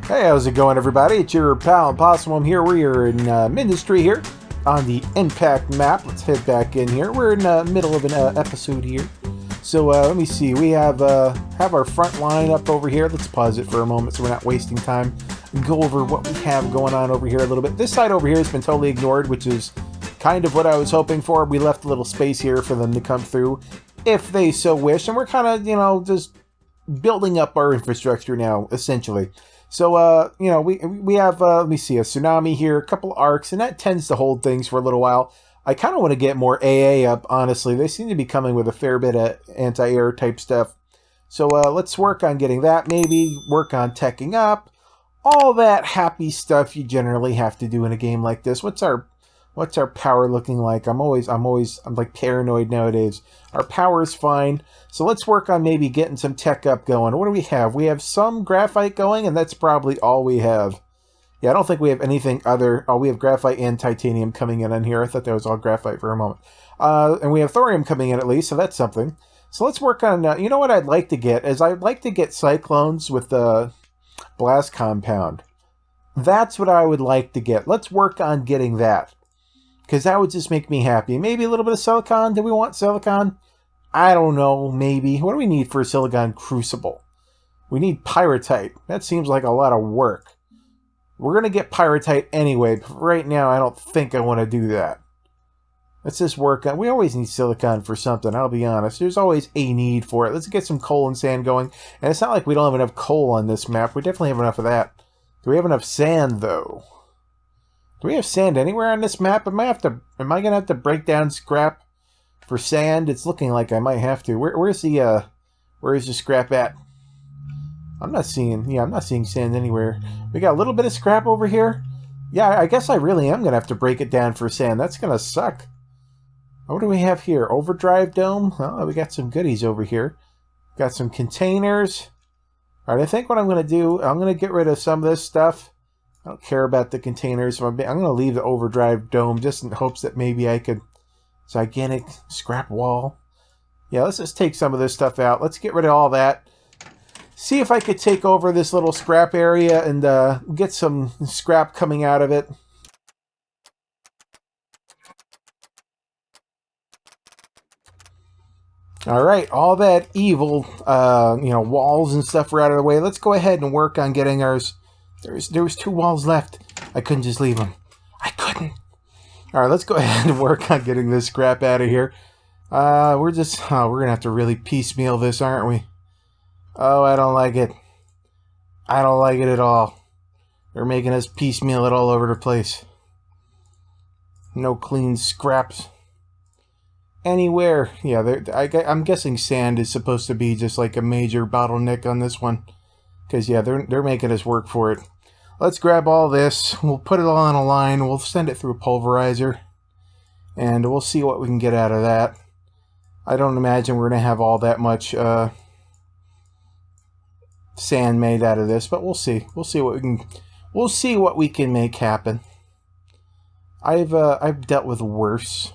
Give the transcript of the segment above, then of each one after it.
Hey, how's it going, everybody? It's your pal Impossibum here. We're in Mindustry here on the Impact map. Let's head back in here. We're in the middle of an episode here. So let me see. We have our front line up over here. Let's pause it for a moment so we're not wasting time. Go over what we have going on over here a little bit. This side over here has been totally ignored, which is kind of what I was hoping for. We left a little space here for them to come through if they so wish. And we're kind of, just building up our infrastructure now, essentially. So, we have, let me see, a tsunami here, a couple arcs, and that tends to hold things for a little while. I kind of want to get more AA up, honestly. They seem to be coming with a fair bit of anti-air type stuff. So, let's work on getting that, maybe work on teching up. All that happy stuff you generally have to do in a game like this. What's our power looking like? I'm like paranoid nowadays. Our power is fine. So let's work on maybe getting some tech up going. What do we have? We have some graphite going, and that's probably all we have. Yeah, I don't think we have anything other. Oh, we have graphite and titanium coming in on here. I thought that was all graphite for a moment. And we have thorium coming in at least, so that's something. So let's work on, you know what I'd like to get is I'd like to get cyclones with the blast compound. That's what I would like to get. Let's work on getting that, because that would just make me happy. Maybe a little bit of silicon. Do we want silicon? I don't know, maybe. What do we need for a silicon crucible? We need pyrite. That seems like a lot of work. We're going to get pyrite anyway, but right now I don't think I want to do that. Let's just work on... We always need silicon for something, I'll be honest. There's always a need for it. Let's get some coal and sand going. And it's not like we don't have enough coal on this map. We definitely have enough of that. Do we have enough sand, though? Do we have sand anywhere on this map? Am I going to have to break down scrap for sand? It's looking like I might have to. Where's the scrap at? I'm not seeing sand anywhere. We got a little bit of scrap over here. Yeah, I guess I really am going to have to break it down for sand. That's going to suck. What do we have here? Overdrive dome? Oh, we got some goodies over here. Got some containers. All right, I think what I'm going to do, I'm going to get rid of some of this stuff. I don't care about the containers. So I'm going to leave the overdrive dome just in hopes that maybe I could... Gigantic scrap wall. Yeah, let's just take some of this stuff out. Let's get rid of all that. See if I could take over this little scrap area and get some scrap coming out of it. All right, all that evil, walls and stuff were out of the way. Let's go ahead and work on getting ours. There was 2 walls left. I couldn't just leave them. I couldn't. All right, let's go ahead and work on getting this scrap out of here. We're going to have to really piecemeal this, aren't we? Oh, I don't like it. I don't like it at all. They're making us piecemeal it all over the place. No clean scraps anywhere. Yeah, I'm guessing sand is supposed to be just like a major bottleneck on this one. Because, yeah, they're making us work for it. Let's grab all this. We'll put it all on a line. We'll send it through a pulverizer. And we'll see what we can get out of that. I don't imagine we're going to have all that much sand made out of this, but we'll see. We'll see what we can make happen. I've dealt with worse.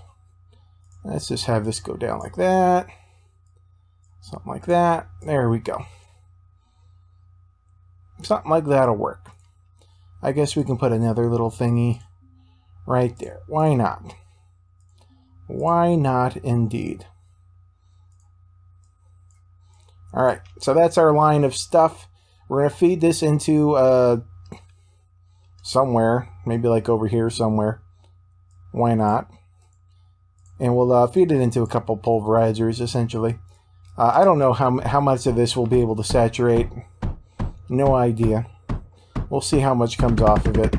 Let's just have this go down like that. Something like that. There we go. Something like that'll work. I guess we can put another little thingy right there. Why not? Why not indeed? Alright, so that's our line of stuff. We're going to feed this into somewhere. Maybe like over here somewhere. Why not? And we'll feed it into a couple pulverizers, essentially. I don't know how much of this we'll be able to saturate. No idea. We'll see how much comes off of it.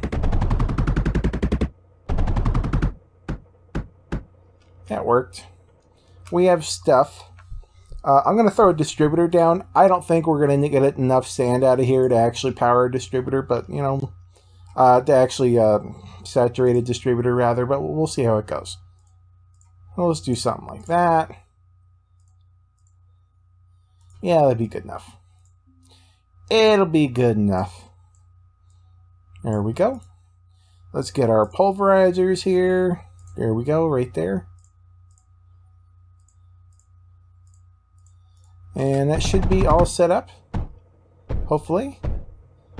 That worked. We have stuff. I'm going to throw a distributor down. I don't think we're going to get enough sand out of here to actually power a distributor, but, to actually saturate a distributor, rather, but we'll see how it goes. Well, let's do something like that. Yeah, that'd be good enough. It'll be good enough. There we go. Let's get our pulverizers here. There we go, right there. And that should be all set up. Hopefully.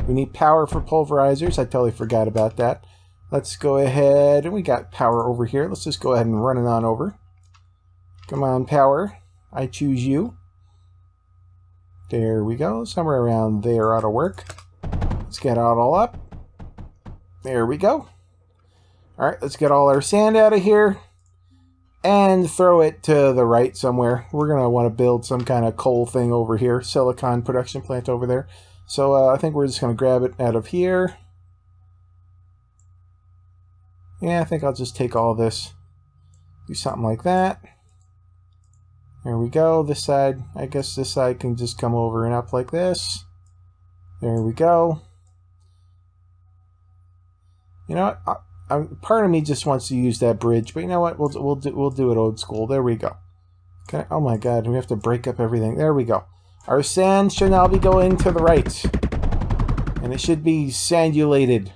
We need power for pulverizers. I totally forgot about that. Let's go ahead, and we got power over here. Let's just go ahead and run it on over. Come on, power. I choose you. There we go. Somewhere around there ought to work. Let's get it all up. There we go. Alright, let's get all our sand out of here and throw it to the right somewhere. We're going to want to build some kind of coal thing over here. Silicon production plant over there. So I think we're just going to grab it out of here. Yeah, I think I'll just take all this. Do something like that. There we go. This side, I guess this side can just come over and up like this. There we go. You know what? Part of me just wants to use that bridge, but you know what? We'll do it old school. There we go. Okay. Oh my God, we have to break up everything. There we go. Our sand should now be going to the right, and it should be sandulated.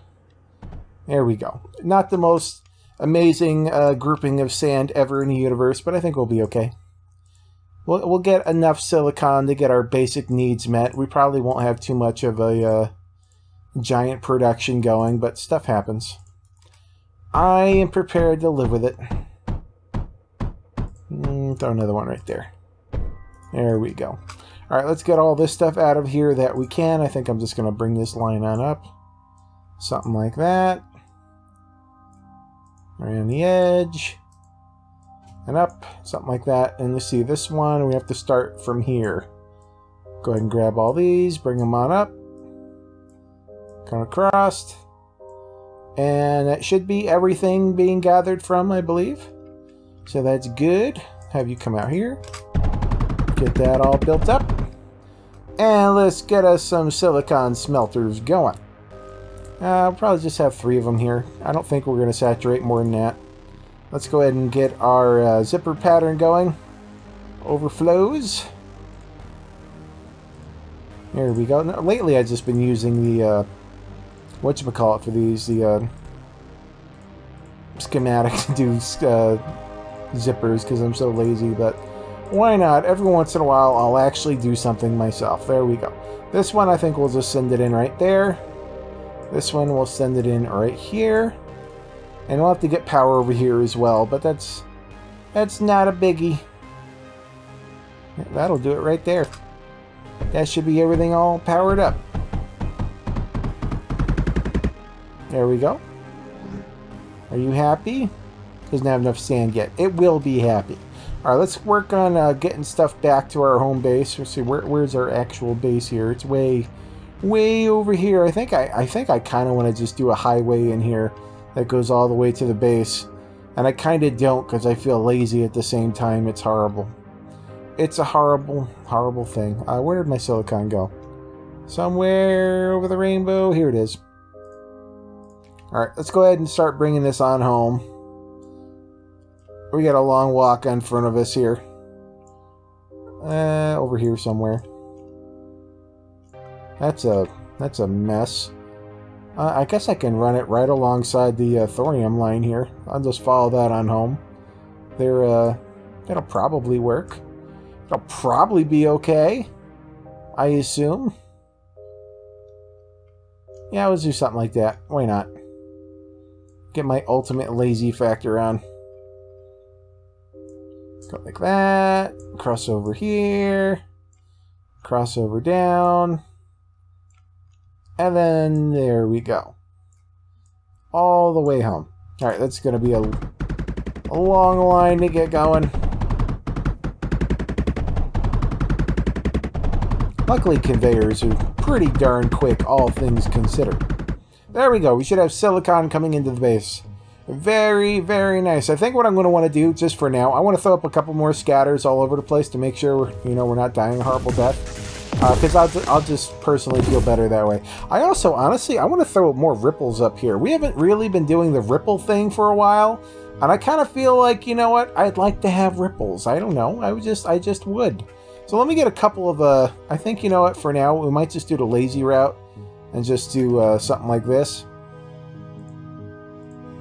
There we go. Not the most amazing grouping of sand ever in the universe, but I think we'll be okay. We'll get enough silicon to get our basic needs met. We probably won't have too much of a giant production going, but stuff happens. I am prepared to live with it. Throw another one right there. There we go. Alright, let's get all this stuff out of here that we can. I think I'm just going to bring this line on up. Something like that. Around the edge. And up. Something like that. And let's see, this one, we have to start from here. Go ahead and grab all these. Bring them on up. Come across. And that should be everything being gathered from, I believe. So that's good. Have you come out here. Get that all built up. And let's get us some silicon smelters going. I'll probably just have 3 of them here. I don't think we're going to saturate more than that. Let's go ahead and get our zipper pattern going. Overflows. There we go. Now, lately I've just been using the, whatchamacallit for these, the schematic to do zippers because I'm so lazy, but why not? Every once in a while I'll actually do something myself. There we go. This one I think we'll just send it in right there. This one we'll send it in right here. And we'll have to get power over here as well, but that's not a biggie. That'll do it right there. That should be everything all powered up. There we go. Are you happy? Doesn't have enough sand yet. It will be happy. Alright, let's work on getting stuff back to our home base. Let's see, where's our actual base here? It's way over here. I think I kind of want to just do a highway in here that goes all the way to the base. And I kind of don't because I feel lazy at the same time. It's horrible. It's a horrible, horrible thing. Where did my silicon go? Somewhere over the rainbow. Here it is. Alright, let's go ahead and start bringing this on home. We got a long walk in front of us here. Over here somewhere. That's a mess. I guess I can run it right alongside the thorium line here. I'll just follow that on home. That'll probably work. It'll probably be okay, I assume. Yeah, let's do something like that. Why not? Get my ultimate lazy factor on. Go like that. Cross over here. Cross over down. And then there we go. All the way home. Alright, that's going to be a long line to get going. Luckily, conveyors are pretty darn quick, all things considered. There we go. We should have silicon coming into the base. Very, very nice. I think what I'm going to want to do, just for now, I want to throw up a couple more scatters all over the place to make sure we're not dying a horrible death. Because I'll just personally feel better that way. I also, honestly, I want to throw more ripples up here. We haven't really been doing the ripple thing for a while. And I kind of feel like, you know what? I'd like to have ripples. I don't know. I just would. So let me get a couple of, I think, you know what? For now, we might just do the lazy route. And just do something like this.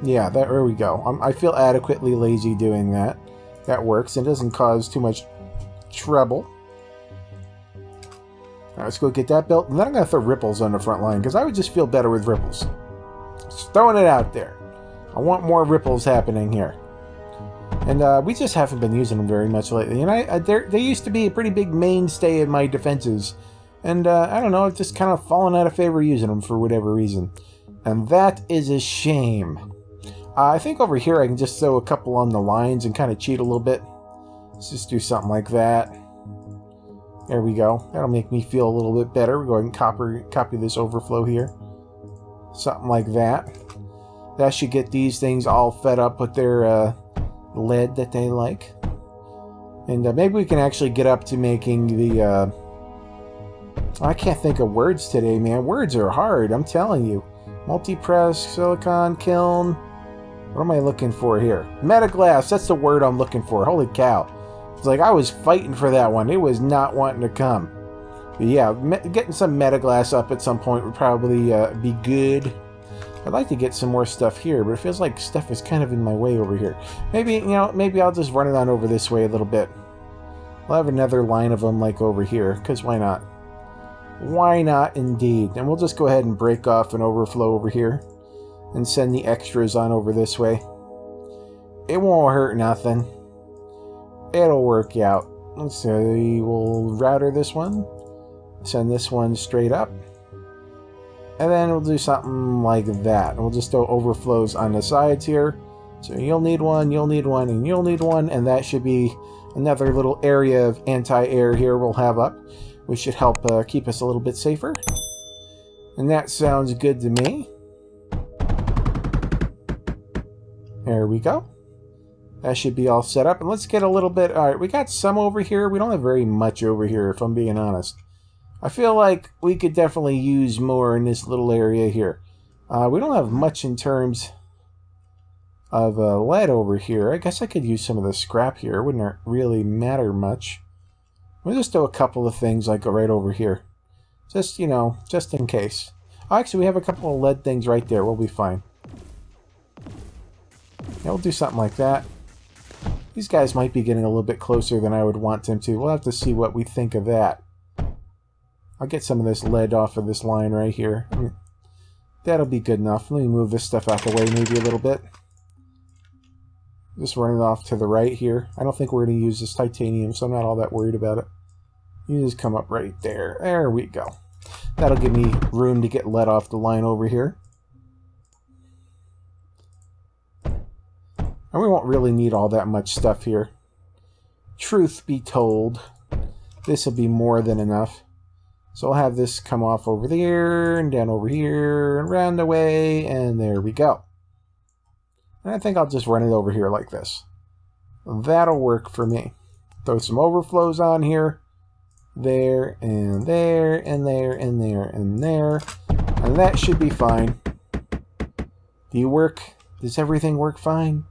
Yeah, there we go. I feel adequately lazy doing that. That works. It doesn't cause too much trouble. Alright, let's go get that built. And then I'm going to throw ripples on the front line, because I would just feel better with ripples. Just throwing it out there. I want more ripples happening here. And we just haven't been using them very much lately. And they used to be a pretty big mainstay in my defenses. And I don't know, I've just kind of fallen out of favor using them for whatever reason. And that is a shame. I think over here I can just throw a couple on the lines and kind of cheat a little bit. Let's just do something like that. There we go. That'll make me feel a little bit better. We're going to copy this overflow here. Something like that. That should get these things all fed up with their lead that they like. And maybe we can actually get up to making the... I can't think of words today, man. Words are hard, I'm telling you. Multi-press, silicon, kiln. What am I looking for here? Metaglass, that's the word I'm looking for. Holy cow. It's like I was fighting for that one. It was not wanting to come. But yeah, getting some metaglass up at some point would probably be good. I'd like to get some more stuff here, but it feels like stuff is kind of in my way over here. Maybe, you know, maybe I'll just run it on over this way a little bit. We'll have another line of them like over here, because why not? Why not, indeed. And we'll just go ahead and break off an overflow over here and send the extras on over this way. It won't hurt nothing. It'll work out. Let's see, we'll router this one. Send this one straight up. And then we'll do something like that. And we'll just throw overflows on the sides here. So you'll need one, and you'll need one. And that should be another little area of anti-air here we'll have up, which should help keep us a little bit safer. And that sounds good to me. There we go. That should be all set up. And let's get a little bit... Alright, we got some over here. We don't have very much over here, if I'm being honest. I feel like we could definitely use more in this little area here. We don't have much in terms of lead over here. I guess I could use some of the scrap here. It wouldn't really matter much. We'll just do a couple of things like right over here. Just, you know, just in case. Oh, actually, we have a couple of lead things right there. We'll be fine. Yeah, we'll do something like that. These guys might be getting a little bit closer than I would want them to. We'll have to see what we think of that. I'll get some of this lead off of this line right here. That'll be good enough. Let me move this stuff out the way maybe a little bit. Just run it off to the right here. I don't think we're going to use this titanium, so I'm not all that worried about it. You just come up right there. There we go. That'll give me room to get lead off the line over here. And we won't really need all that much stuff here. Truth be told, this will be more than enough. So I'll have this come off over there, and down over here, and round the way, and there we go. And I think I'll just run it over here like this. That'll work for me. Throw some overflows on here. There, and there, and there, and there, and there. And that should be fine. Do you work? Does everything work fine?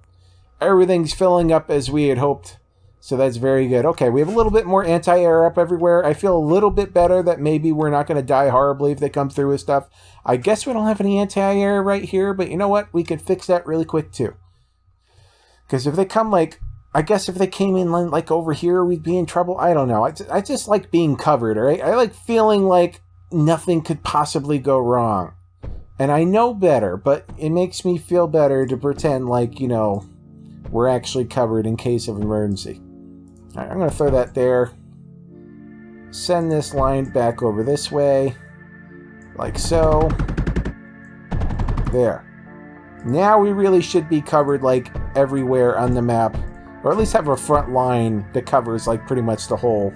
Everything's filling up as we had hoped. So that's very good. Okay, we have a little bit more anti-air up everywhere. I feel a little bit better that maybe we're not going to die horribly if they come through with stuff. I guess we don't have any anti-air right here, but you know what? We could fix that really quick too. Because if they come like... I guess if they came in like over here, we'd be in trouble. I don't know. I just like being covered, all right? I like feeling like nothing could possibly go wrong. And I know better, but it makes me feel better to pretend like, you know, we're actually covered in case of emergency. All right, I'm going to throw that there. Send this line back over this way. Like so. There. Now we really should be covered like everywhere on the map. Or at least have a front line that covers like pretty much the whole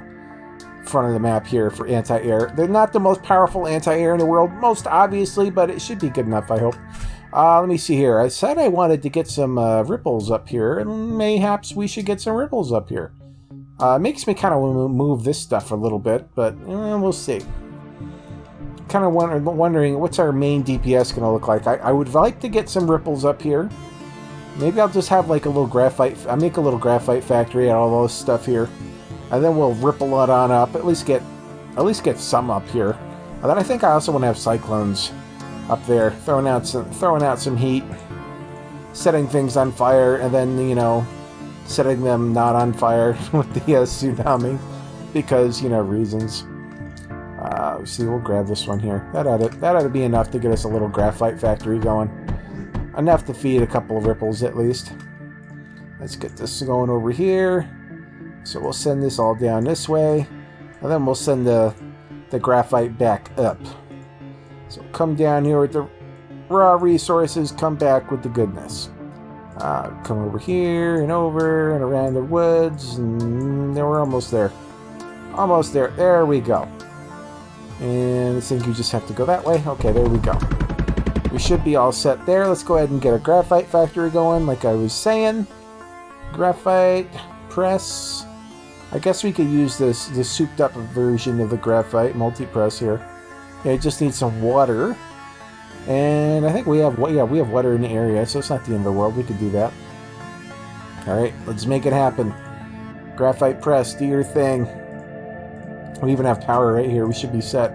front of the map here for anti-air. They're not the most powerful anti-air in the world, most obviously, but it should be good enough, I hope. Let me see here. I said I wanted to get some ripples up here, and mayhaps we should get some ripples up here. Makes me kind of want to move this stuff a little bit, but we'll see. Kind of wondering what's our main DPS going to look like. I would like to get some ripples up here. Maybe I'll just have like a little graphite. I'll make a little graphite factory out of all this stuff here, and then we'll ripple it on up. At least get some up here. And then I think I also want to have cyclones up there, throwing out some heat, setting things on fire, and then, you know, setting them not on fire with the tsunami, because, you know, reasons. See, we'll grab this one here. That ought to be enough to get us a little graphite factory going. Enough to feed a couple of ripples at least. Let's get this going over here. So we'll send this all down this way. And then we'll send the graphite back up. So come down here with the raw resources, come back with the goodness. Come over here and over and around the woods, and then we're almost there. Almost there. There we go. And I think you just have to go that way. Okay, there we go. We should be all set there. Let's go ahead and get a graphite factory going, like I was saying. Graphite press. I guess we could use the souped up version of the graphite multi-press here. It just needs some water. And I think we have water in the area, so it's not the end of the world. We could do that. Alright, let's make it happen. Graphite press, do your thing. We even have power right here. We should be set.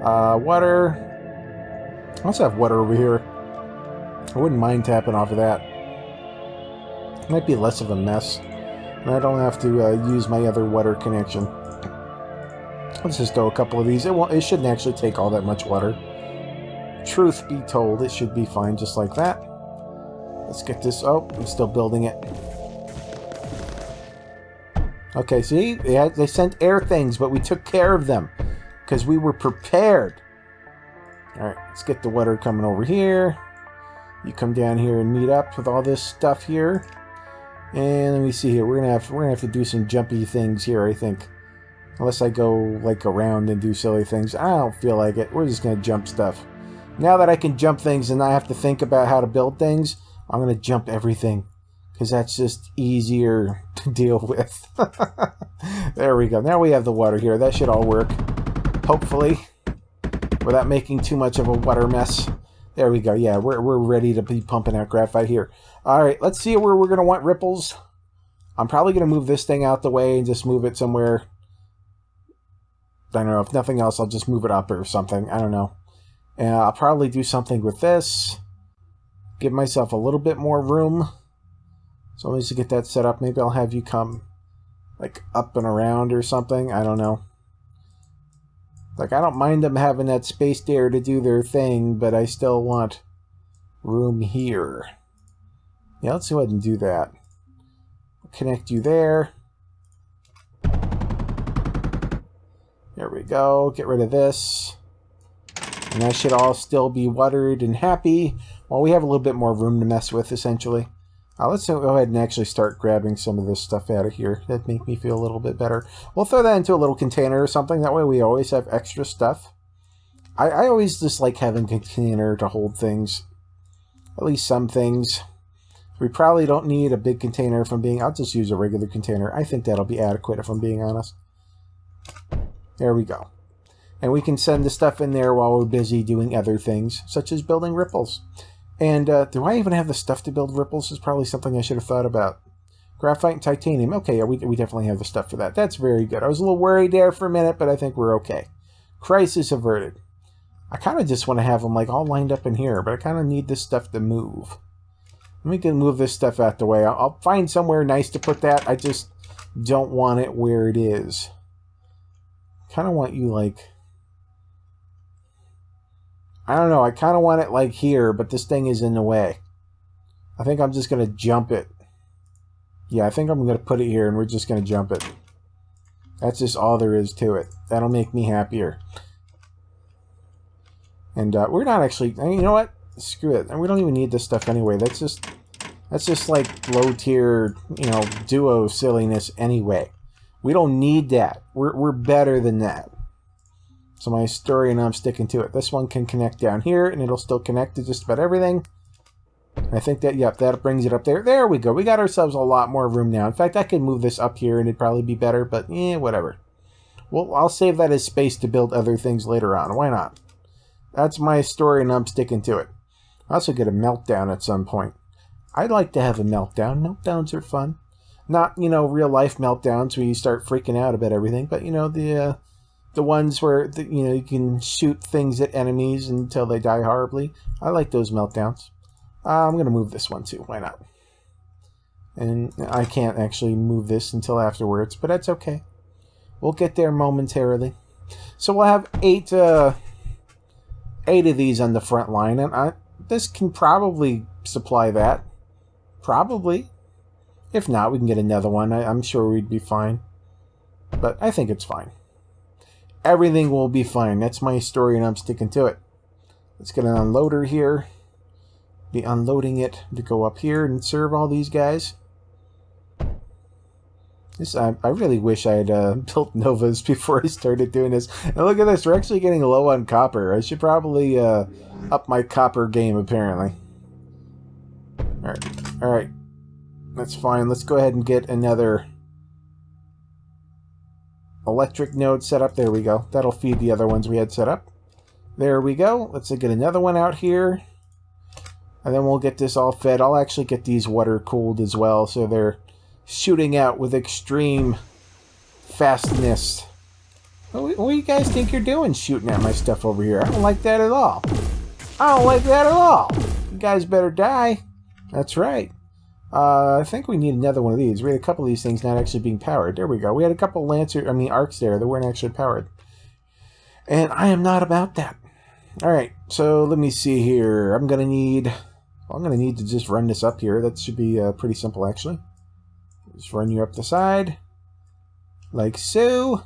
Water. I also have water over here. I wouldn't mind tapping off of that. It might be less of a mess. And I don't have to use my other water connection. Let's just throw a couple of these. It shouldn't actually take all that much water. Truth be told, it should be fine just like that. Let's get this. Oh, I'm still building it. Okay, see? They sent air things, but we took care of them. Because we were prepared. Alright, let's get the water coming over here. You come down here and meet up with all this stuff here. And let me see here. We're gonna have to do some jumpy things here, I think. Unless I go like around and do silly things. I don't feel like it. We're just gonna jump stuff. Now that I can jump things and not have to think about how to build things, I'm gonna jump everything. Because that's just easier to deal with. There we go. Now we have the water here. That should all work. Hopefully. Without making too much of a water mess. There we go. Yeah, we're ready to be pumping out graphite here. Alright, let's see where we're going to want ripples. I'm probably going to move this thing out the way and just move it somewhere. I don't know. If nothing else, I'll just move it up or something. I don't know. And I'll probably do something with this. Give myself a little bit more room. So let me just get that set up. Maybe I'll have you come like up and around or something. I don't know. Like, I don't mind them having that space there to do their thing, but I still want room here. Yeah, let's go ahead and do that. Connect you there. There we go. Get rid of this. And that should all still be watered and happy. Well, we have a little bit more room to mess with, essentially. Let's go ahead and actually start grabbing some of this stuff out of here. That'd make me feel a little bit better. We'll throw that into a little container or something. That way we always have extra stuff. I always just like having a container to hold things. At least some things. We probably don't need a big container if I'm being... I'll just use a regular container. I think that'll be adequate if I'm being honest. There we go. And we can send the stuff in there while we're busy doing other things, such as building ripples. And do I even have the stuff to build ripples? Is probably something I should have thought about. Graphite and titanium. Okay, yeah, we definitely have the stuff for that. That's very good. I was a little worried there for a minute, but I think we're okay. Crisis averted. I kind of just want to have them like all lined up in here, but I kind of need this stuff to move. Let me move this stuff out the way. I'll find somewhere nice to put that. I just don't want it where it is. Kind of want you like... I don't know, I kind of want it like here, but this thing is in the way. I think I'm just going to jump it. Yeah, I think I'm going to put it here and we're just going to jump it. That's just all there is to it. That'll make me happier. And we're not actually... You know what? Screw it. We don't even need this stuff anyway. That's just like low tier, you know, duo silliness anyway. We don't need that. We're better than that. So my story, and I'm sticking to it. This one can connect down here, and it'll still connect to just about everything. And I think that, yep, that brings it up there. There we go. We got ourselves a lot more room now. In fact, I could move this up here, and it'd probably be better, but whatever. Well, I'll save that as space to build other things later on. Why not? That's my story, and I'm sticking to it. I also get a meltdown at some point. I'd like to have a meltdown. Meltdowns are fun. Not, you know, real-life meltdowns where you start freaking out about everything, but, you know, the ones where, you know, you can shoot things at enemies until they die horribly. I like those meltdowns. I'm going to move this one too. Why not? And I can't actually move this until afterwards, but that's okay. We'll get there momentarily. So we'll have eight of these on the front line, and this can probably supply that. Probably. If not, we can get another one. I'm sure we'd be fine. But I think it's fine. Everything will be fine. That's my story, and I'm sticking to it. Let's get an unloader here. Be unloading it to go up here and serve all these guys. I really wish I had built Novas before I started doing this. And look at this, we're actually getting low on copper. I should probably up my copper game, apparently. Alright. That's fine. Let's go ahead and get another electric node set up. There we go. That'll feed the other ones we had set up. There we go. Let's get another one out here. And then we'll get this all fed. I'll actually get these water cooled as well, so they're shooting out with extreme fastness. What do you guys think you're doing shooting at my stuff over here? I don't like that at all. I don't like that at all. You guys better die. That's right. I think we need another one of these. We had a couple of these things not actually being powered. There we go. We had a couple arcs there that weren't actually powered. And I am not about that. Alright, so let me see here. I'm going to need to just run this up here. That should be pretty simple, actually. Just run you up the side, like so,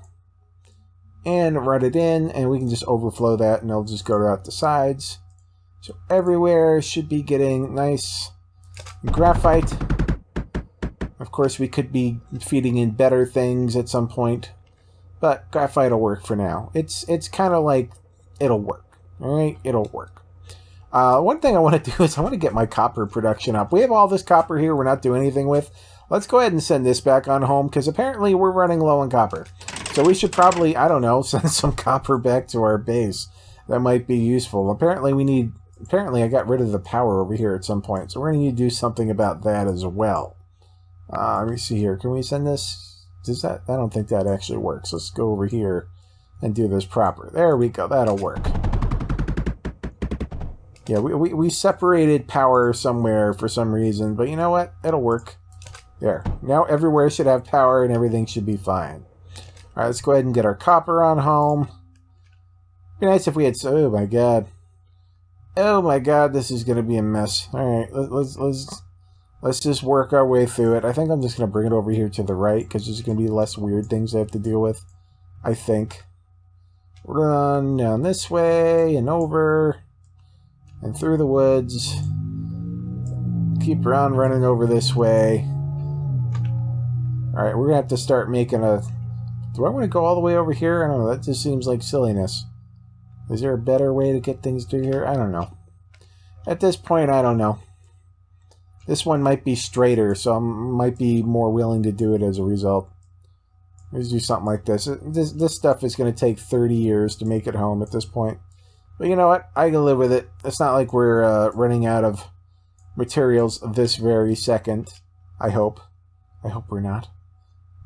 and run it in, and we can just overflow that, and it'll just go out the sides. So everywhere should be getting nice graphite. Of course, we could be feeding in better things at some point, but graphite will work for now. It's kind of like it'll work. All right, it'll work. One thing I want to do is I want to get my copper production up. We have all this copper here we're not doing anything with. Let's go ahead and send this back on home, because apparently we're running low on copper. So we should probably, I don't know, send some copper back to our base. That might be useful. Apparently I got rid of the power over here at some point, so we're going to need to do something about that as well. Let me see here. Can we send this? I don't think that actually works. Let's go over here and do this proper. There we go. That'll work. Yeah, we separated power somewhere for some reason, but you know what? It'll work. There. Now everywhere should have power and everything should be fine. Alright, let's go ahead and get our copper on home. Be nice if we had... Oh my god. Oh my god, this is going to be a mess. Alright, let's just work our way through it. I think I'm just going to bring it over here to the right, because there's going to be less weird things I have to deal with. I think. Run down this way and over and through the woods. Keep around running over this way. Alright, we're going to have to start making a... Do I want to go all the way over here? I don't know. That just seems like silliness. Is there a better way to get things through here? I don't know. At this point, I don't know. This one might be straighter, so I might be more willing to do it as a result. Let's do something like this. This stuff is going to take 30 years to make it home at this point. But you know what? I can live with it. It's not like we're running out of materials this very second. I hope. I hope we're not.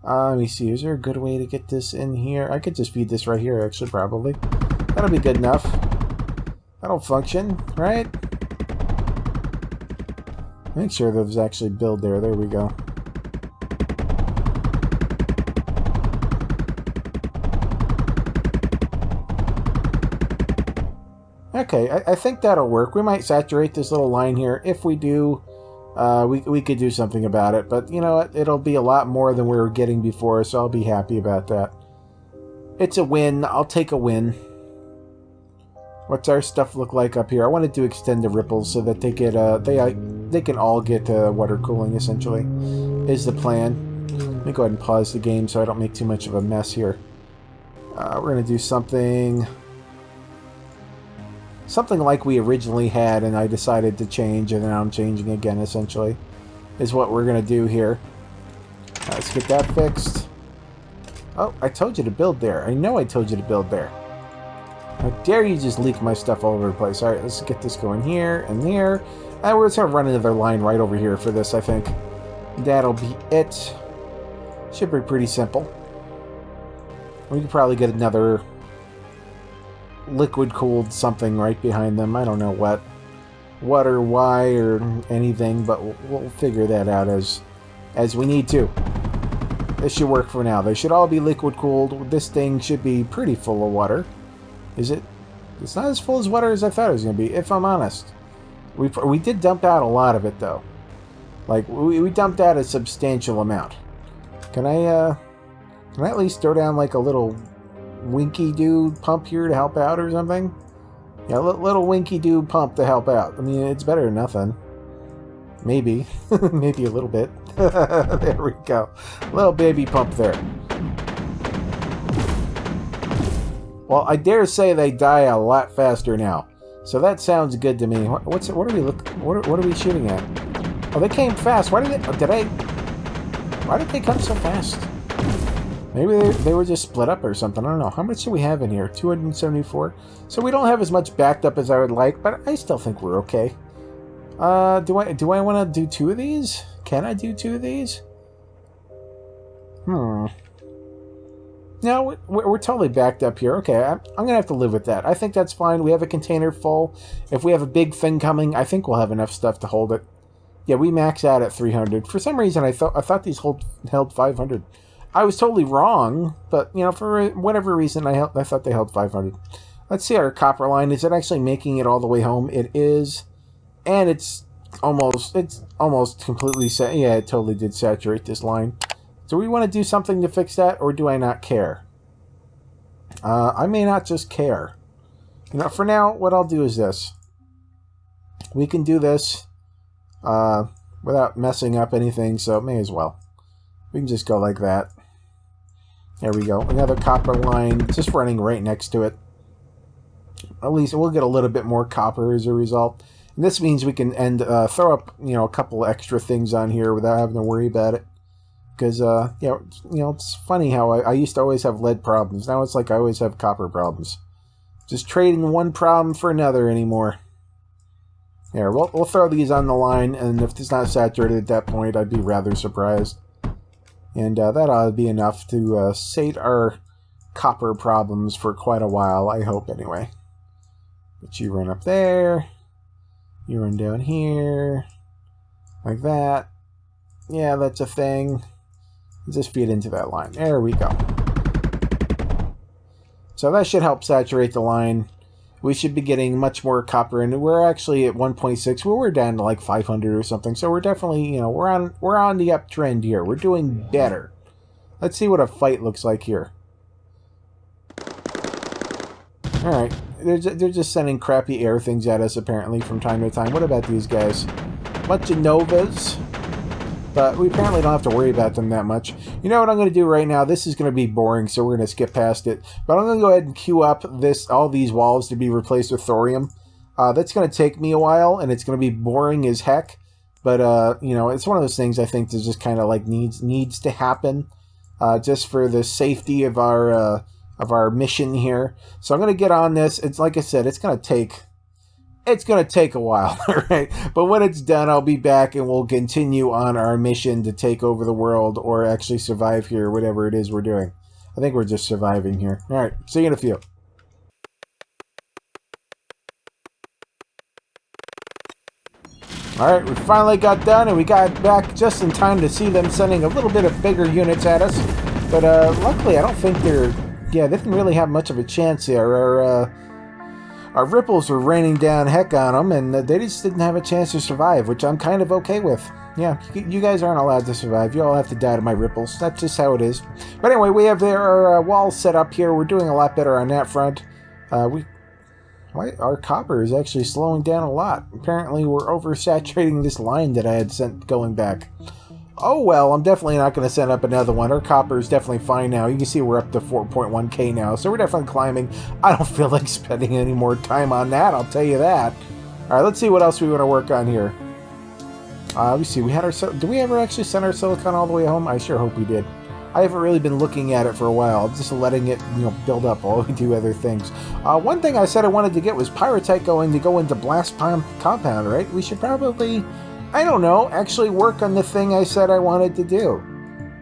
Let me see. Is there a good way to get this in here? I could just feed this right here, actually, probably. That'll be good enough. That'll function, right? Make sure there's actually build there. There we go. Okay, I think that'll work. We might saturate this little line here. If we do, we could do something about it. But you know what? It'll be a lot more than we were getting before, so I'll be happy about that. It's a win. I'll take a win. What's our stuff look like up here? I wanted to extend the ripples so that they get they can all get water cooling, essentially, is the plan. Let me go ahead and pause the game so I don't make too much of a mess here. We're going to do something like we originally had, and I decided to change, and now I'm changing again, essentially, is what we're going to do here. Let's get that fixed. Oh, I told you to build there. I know I told you to build there. How dare you just leak my stuff all over the place. Alright, let's get this going here and there. And we're just going to run another line right over here for this, I think. That'll be it. Should be pretty simple. We could probably get another liquid-cooled something right behind them. I don't know what or why or anything, but we'll figure that out as we need to. This should work for now. They should all be liquid cooled. This thing should be pretty full of water. Is it? It's not as full as water as I thought it was going to be, if I'm honest. We did dump out a lot of it, though. Like, we dumped out a substantial amount. Can I at least throw down, like, a little winky-doo pump here to help out or something? Yeah, a little winky-doo pump to help out. I mean, it's better than nothing. Maybe. Maybe a little bit. There we go. Little baby pump there. Well, I dare say they die a lot faster now. So that sounds good to me. What are we shooting at? Oh, they came fast. Why did they come so fast? Maybe they were just split up or something. I don't know. How much do we have in here? 274. So we don't have as much backed up as I would like, but I still think we're okay. Do I want to do 2 of these? Can I do 2 of these? No, we're totally backed up here. Okay, I'm going to have to live with that. I think that's fine. We have a container full. If we have a big thing coming, I think we'll have enough stuff to hold it. Yeah, we max out at 300. For some reason, I thought these held 500. I was totally wrong, but, you know, for whatever reason, I thought they held 500. Let's see our copper line. Is it actually making it all the way home? It is. And it's almost completely set. Yeah, it totally did saturate this line. Do we want to do something to fix that, or do I not care? I may not just care. You know, for now, what I'll do is this. We can do this without messing up anything, so may as well. We can just go like that. There we go. Another copper line just running right next to it. At least we'll get a little bit more copper as a result. And this means we can throw up, you know, a couple extra things on here without having to worry about it. Because, you know, it's funny how I used to always have lead problems. Now it's like I always have copper problems. Just trading one problem for another anymore. Here, we'll throw these on the line, and if it's not saturated at that point, I'd be rather surprised. And that ought to be enough to sate our copper problems for quite a while, I hope, anyway. But you run up there. You run down here. Like that. Yeah, that's a thing. Just feed into that line. There we go. So that should help saturate the line. We should be getting much more copper, and we're actually at 1.6. We're down to like 500 or something. So we're definitely, you know, we're on the uptrend here. We're doing better. Let's see what a fight looks like here. All right, they're just sending crappy air things at us apparently from time to time. What about these guys? Bunch of Novas. But we apparently don't have to worry about them that much. You know what I'm going to do right now? This is going to be boring, so we're going to skip past it. But I'm going to go ahead and queue up all these walls to be replaced with thorium. That's going to take me a while, and it's going to be boring as heck. But, you know, it's one of those things I think that just kind of like needs to happen. Just for the safety of our mission here. So I'm going to get on this. It's like I said, it's going to take a while, right? But when it's done, I'll be back and we'll continue on our mission to take over the world or actually survive here, whatever it is we're doing. I think we're just surviving here. All right, see you in a few. All right, we finally got done and we got back just in time to see them sending a little bit of bigger units at us. But luckily, I don't think they didn't really have much of a chance here. Our ripples were raining down heck on them, and they just didn't have a chance to survive, which I'm kind of okay with. Yeah, you guys aren't allowed to survive. You all have to die to my ripples. That's just how it is. But anyway, we have our walls set up here. We're doing a lot better on that front. Our copper is actually slowing down a lot. Apparently, we're oversaturating this line that I had sent going back. Oh well, I'm definitely not going to send up another one. Our copper is definitely fine now. You can see we're up to 4.1k now, so we're definitely climbing. I don't feel like spending any more time on that, I'll tell you that. Alright, let's see what else we want to work on here. Let me see, did we ever actually send our silicon all the way home? I sure hope we did. I haven't really been looking at it for a while. I'm just letting it, you know, build up while we do other things. One thing I said I wanted to get was pyrite going to go into blast compound, right? We should probably, I don't know, actually work on the thing I said I wanted to do.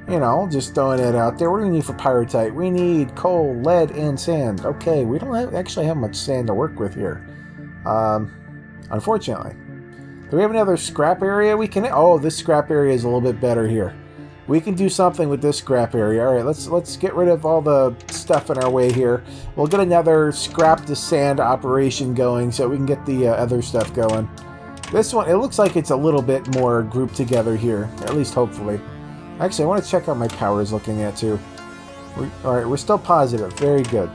You know, just throwing it out there. What do we need for pyrite? We need coal, lead, and sand. Okay, we don't actually have much sand to work with here. Unfortunately. Do we have another scrap area we can... Oh, this scrap area is a little bit better here. We can do something with this scrap area. All right, let's get rid of all the stuff in our way here. We'll get another scrap to sand operation going so we can get the other stuff going. This one, it looks like it's a little bit more grouped together here, at least hopefully. Actually, I want to check how my power is looking at too. All right, we're still positive. Very good.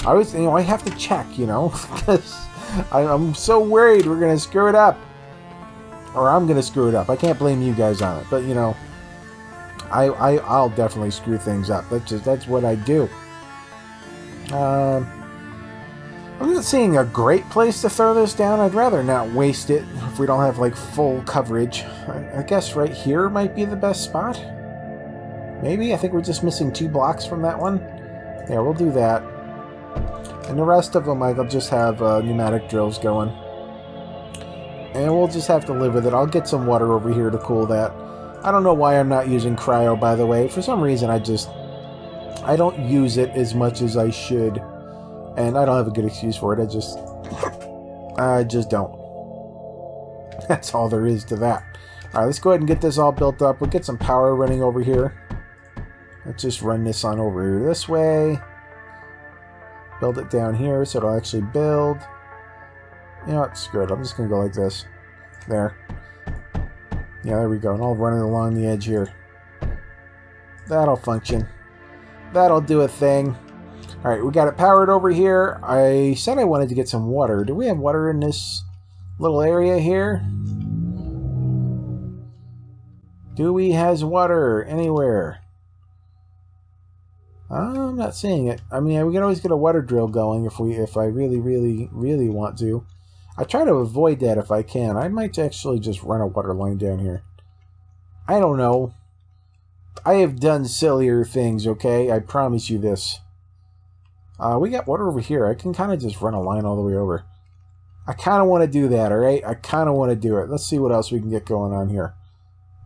I always, I have to check, because I'm so worried we're gonna screw it up, or I'm gonna screw it up. I can't blame you guys on it, but I'll definitely screw things up. That's what I do. I'm not seeing a great place to throw this down. I'd rather not waste it if we don't have like full coverage. I guess right here might be the best spot. Maybe. I think we're just missing 2 blocks from that one. Yeah, we'll do that. And the rest of them, I'll just have pneumatic drills going. And we'll just have to live with it. I'll get some water over here to cool that. I don't know why I'm not using cryo, by the way. For some reason, I don't use it as much as I should. And I don't have a good excuse for it. I just don't. That's all there is to that. Alright, let's go ahead and get this all built up. We'll get some power running over here. Let's just run this on over here this way. Build it down here so it'll actually build. You know what? Screw it. I'm just going to go like this. There. Yeah, there we go. And I'll run it along the edge here. That'll function. That'll do a thing. Alright, we got it powered over here. I said I wanted to get some water. Do we have water in this little area here? Do we have water anywhere? I'm not seeing it. I mean, we can always get a water drill going if I really want to. I try to avoid that if I can. I might actually just run a water line down here. I don't know. I have done sillier things, okay? I promise you this. We got water over here. I can kind of just run a line all the way over. I kind of want to do that, alright? I kind of want to do it. Let's see what else we can get going on here.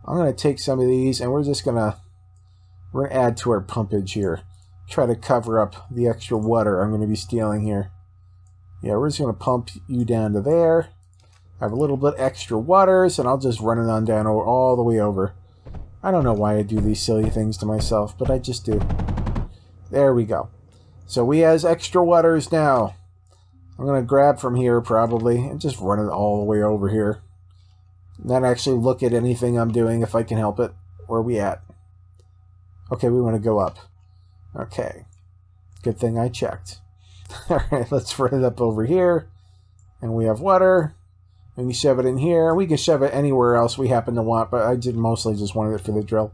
I'm going to take some of these, and we're going to add to our pumpage here. Try to cover up the extra water I'm going to be stealing here. Yeah, we're just going to pump you down to there. Have a little bit extra waters, and I'll just run it on down all the way over. I don't know why I do these silly things to myself, but I just do. There we go. So we has extra waters now. I'm going to grab from here probably and just run it all the way over here. Not actually look at anything I'm doing if I can help it. Where are we at? Okay, we want to go up. Okay. Good thing I checked. Alright, let's run it up over here. And we have water. And we shove it in here. We can shove it anywhere else we happen to want, but I mostly just wanted it for the drill.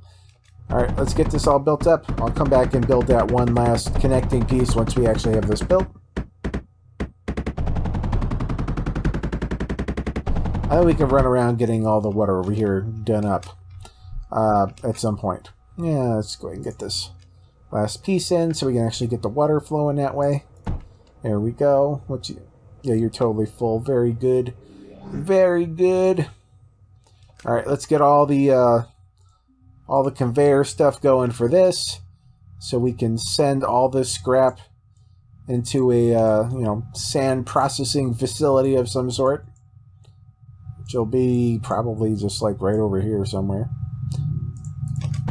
Alright, let's get this all built up. I'll come back and build that one last connecting piece once we actually have this built. I think we can run around getting all the water over here done up at some point. Yeah, let's go ahead and get this last piece in so we can actually get the water flowing that way. There we go. Yeah, you're totally full. Very good. Very good. Alright, let's get all the conveyor stuff going for this so we can send all this scrap into a sand processing facility of some sort, which will be probably just like right over here somewhere.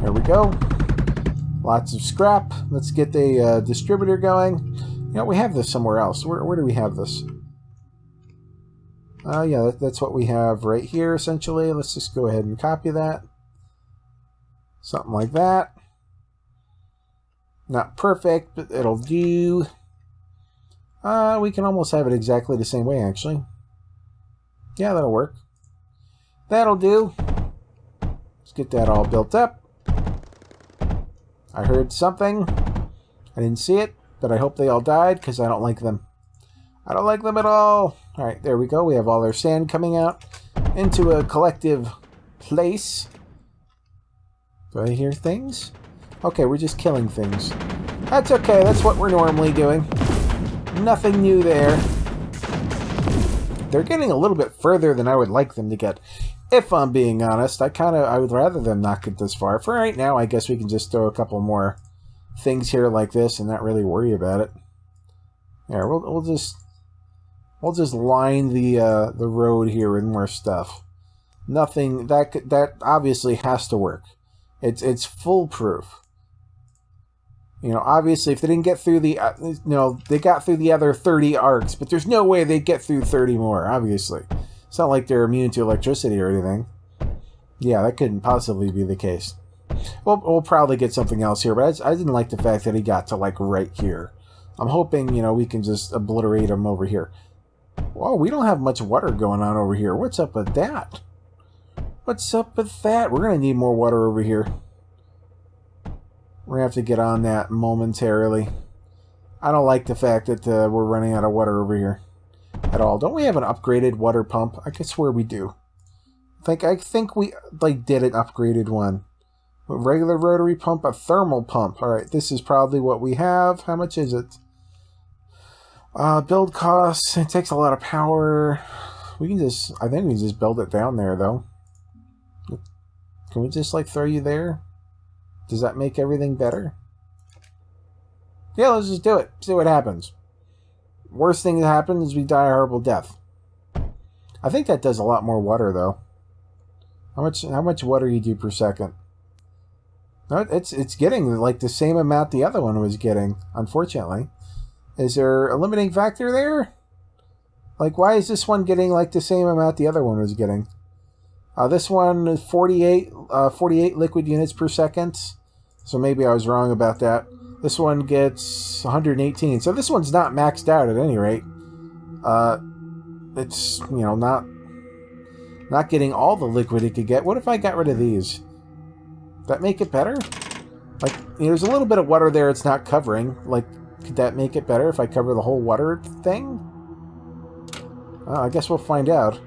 There we go. Lots of scrap. Let's get the distributor going. We have this somewhere else. Where do we have this? Yeah, that's what we have right here, essentially. Let's just go ahead and copy that. Something like that. Not perfect, but it'll do. We can almost have it exactly the same way, actually. Yeah, that'll work. That'll do. Let's get that all built up. I heard something. I didn't see it, but I hope they all died, because I don't like them. I don't like them at all. Alright, there we go. We have all our sand coming out into a collective place. Do I hear things? Okay, we're just killing things. That's okay. That's what we're normally doing. Nothing new there. They're getting a little bit further than I would like them to get. If I'm being honest, I would rather them not get this far. For right now, I guess we can just throw a couple more things here like this and not really worry about it. Yeah, we'll just line the road here with more stuff. Nothing that obviously has to work. It's foolproof. You know, obviously, if they didn't get through the, they got through the other 30 arcs, but there's no way they'd get through 30 more, obviously. It's not like they're immune to electricity or anything. Yeah, that couldn't possibly be the case. We'll probably get something else here, but I didn't like the fact that he got to, like, right here. I'm hoping, we can just obliterate him over here. Whoa, we don't have much water going on over here. What's up with that? What's up with that? We're going to need more water over here. We're going to have to get on that momentarily. I don't like the fact that we're running out of water over here at all. Don't we have an upgraded water pump? I could swear we do. I think we did an upgraded one. A regular rotary pump, a thermal pump. Alright, this is probably what we have. How much is it? Build costs. It takes a lot of power. I think we can just build it down there, though. Can we just, throw you there? Does that make everything better? Yeah, let's just do it. See what happens. Worst thing that happens is we die a horrible death. I think that does a lot more water, though. How much water you do per second? No, it's getting the same amount the other one was getting, unfortunately. Is there a limiting factor there? Why is this one getting the same amount the other one was getting? This one is 48 liquid units per second. So maybe I was wrong about that. This one gets 118. So this one's not maxed out at any rate. It's, not getting all the liquid it could get. What if I got rid of these? Does that make it better? There's a little bit of water there it's not covering. Could that make it better if I cover the whole water thing? I guess we'll find out.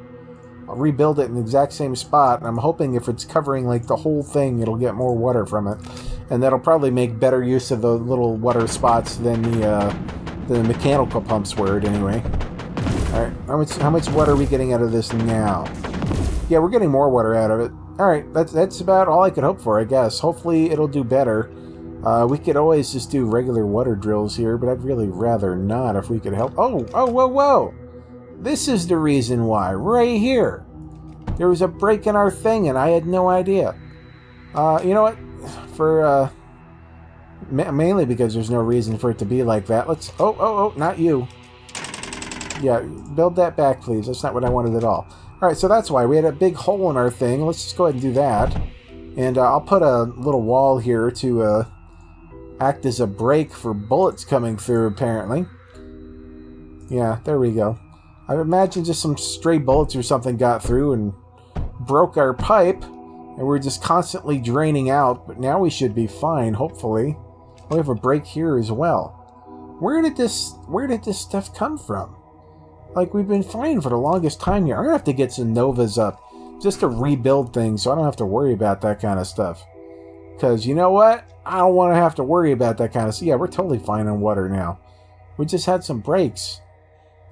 I'll rebuild it in the exact same spot. I'm hoping if it's covering the whole thing, it'll get more water from it. And that'll probably make better use of the little water spots than the mechanical pumps were anyway. Alright, how much water are we getting out of this now? Yeah, we're getting more water out of it. Alright, that's about all I could hope for, I guess. Hopefully it'll do better. We could always just do regular water drills here, but I'd really rather not if we could help. Oh, whoa! This is the reason why, right here. There was a break in our thing, and I had no idea. You know what? Mainly because there's no reason for it to be like that. Let's... Oh, not you. Yeah, build that back, please. That's not what I wanted at all. Alright, so that's why. We had a big hole in our thing. Let's just go ahead and do that. And I'll put a little wall here to act as a break for bullets coming through, apparently. Yeah, there we go. I imagine just some stray bullets or something got through and broke our pipe, and we're just constantly draining out, but now we should be fine, hopefully. We have a break here as well. Where did this stuff come from? We've been fine for the longest time here. I'm gonna have to get some Novas up just to rebuild things so I don't have to worry about that kind of stuff. Because you know what? I don't want to have to worry about that kind of stuff. Yeah, we're totally fine on water now. We just had some breaks.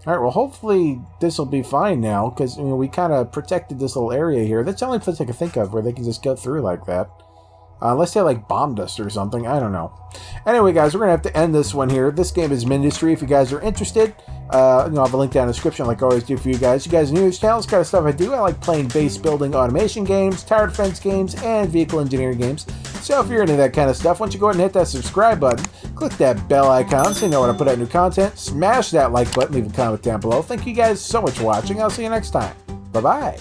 Alright, well, hopefully this will be fine now, because we kind of protected this little area here. That's the only place I can think of where they can just go through like that. Unless they bombed us or something. I don't know. Anyway, guys, we're going to have to end this one here. This game is Mindustry. If you guys are interested, I'll have a link down in the description like I always do for you guys. You guys are new to this channel. It's kind of stuff I do. I like playing base building automation games, tower defense games, and vehicle engineering games. So if you're into that kind of stuff, why don't you go ahead and hit that subscribe button. Click that bell icon so you know when I put out new content. Smash that like button. Leave a comment down below. Thank you guys so much for watching. I'll see you next time. Bye-bye.